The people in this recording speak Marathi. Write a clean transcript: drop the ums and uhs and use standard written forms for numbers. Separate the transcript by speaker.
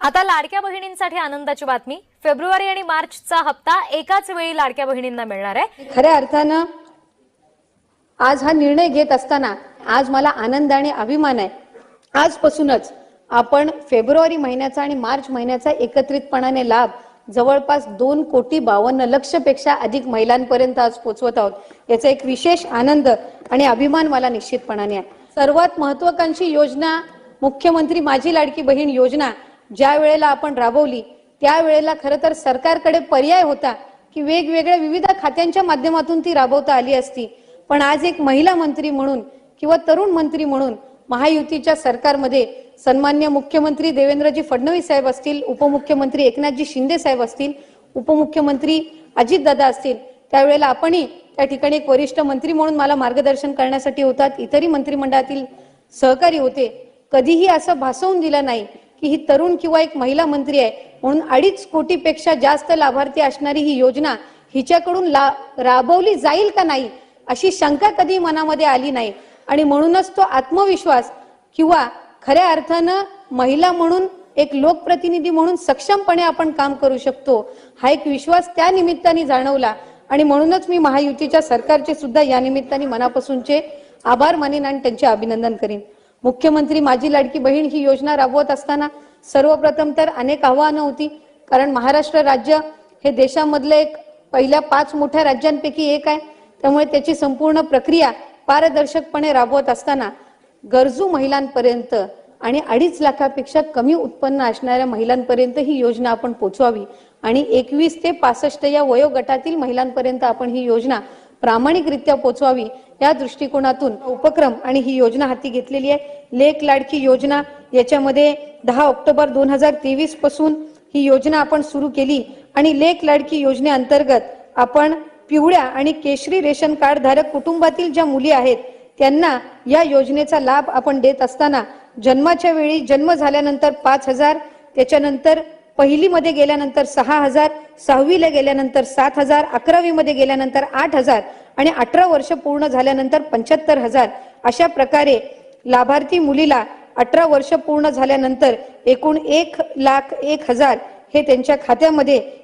Speaker 1: आता लाडक्या बहिणींसाठी आनंदाची बातमी। फेब्रुवारी आणि मार्चचा हप्ता एकाच वेळी लाडक्या बहिणींना मिळणार आहे।
Speaker 2: खऱ्या अर्थानं आज हा निर्णय घेत असताना आज मला आनंद आणि अभिमान आहे। आजपासूनच आपण फेब्रुवारी महिन्याचा आणि मार्च महिन्याचा एकत्रितपणाने लाभ जवळपास 2,52,00,000 पेक्षा अधिक महिलांपर्यंत आज पोहोचवत आहोत। याचा एक विशेष आनंद आणि अभिमान मला निश्चितपणाने आहे। सर्वात महत्त्वाकांक्षी योजना मुख्यमंत्री माझी लाडकी बहीण योजना ज्या वेळेला आपण राबवली त्यावेळेला खरं तर सरकारकडे पर्याय होता की वेगवेगळ्या विविध खात्यांच्या माध्यमातून ती राबवता आली असती, पण आज एक महिला मंत्री म्हणून किंवा तरुण मंत्री म्हणून महायुतीच्या सरकारमध्ये सन्मान्य मुख्यमंत्री देवेंद्रजी फडणवीस साहेब असतील, उपमुख्यमंत्री एकनाथजी शिंदे साहेब असतील, उपमुख्यमंत्री अजितदादा असतील, त्यावेळेला आपणही त्या ठिकाणी एक वरिष्ठ मंत्री म्हणून मला मार्गदर्शन करण्यासाठी होतात, इतरही मंत्रिमंडळातील सहकारी होते। कधीही असं भासवून दिलं नाही की ही तरुण किंवा एक महिला मंत्री आहे म्हणून 2.5 कोटीपेक्षा जास्त लाभार्थी असणारी ही योजना हिच्याकडून राबवली जाईल का नाही अशी शंका कधी मनामध्ये आली नाही। आणि म्हणूनच तो आत्मविश्वास किंवा खऱ्या अर्थानं महिला म्हणून एक लोकप्रतिनिधी म्हणून सक्षमपणे आपण काम करू शकतो हा एक विश्वास त्या निमित्ताने जाणवला। आणि म्हणूनच मी महायुतीच्या सरकारचे सुद्धा या निमित्ताने मनापासूनचे आभार मानेन आणि त्यांचे अभिनंदन करीन। मुख्यमंत्री माझी लाडकी बहीण ही योजना राबवत असताना सर्वप्रथम तर अनेक आव्हानं होती, कारण महाराष्ट्र राज्य हे देशामधले एक पहिल्या 5 मोठ्या राज्यांपैकी एक आहे। त्यामुळे त्याची संपूर्ण प्रक्रिया पारदर्शकपणे राबवत असताना गरजू महिलांपर्यंत आणि 2.5 लाखापेक्षा कमी उत्पन्न असणाऱ्या महिलांपर्यंत ही योजना आपण पोहोचवावी आणि 21 ते 65 या वयोगटातील महिलांपर्यंत आपण ही योजना प्रामाणिकरित्या पोहोचवावी या दृष्टिकोनातून उपक्रम आणि ही योजना हाती घेतलेली आहे। लेक लाडकी योजना याच्यामध्ये 10 ऑक्टोबर 2023 पासून ही योजना आपण सुरू केली आणि लेक लाडकी योजनेअंतर्गत आपण पिवळ्या आणि केशरी रेशन कार्ड धारक कुटुंबातील ज्या मुली आहेत त्यांना या योजनेचा लाभ आपण देत असताना जन्माच्या वेळी जन्म झाल्यानंतर 5,000, त्याच्यानंतर पहिलीमध्ये गेल्यानंतर 6,000, 6वीला गेल्यानंतर 7,000, 11वी मध्ये गेल्यानंतर 8,000 आणि 18 वर्ष पूर्ण झाल्यानंतर 75,000 अशा प्रकारे लाभार्थी मुलीला 18 वर्ष पूर्ण झाल्यानंतर एकूण 1,01,000 हे त्यांच्या खात्यामध्ये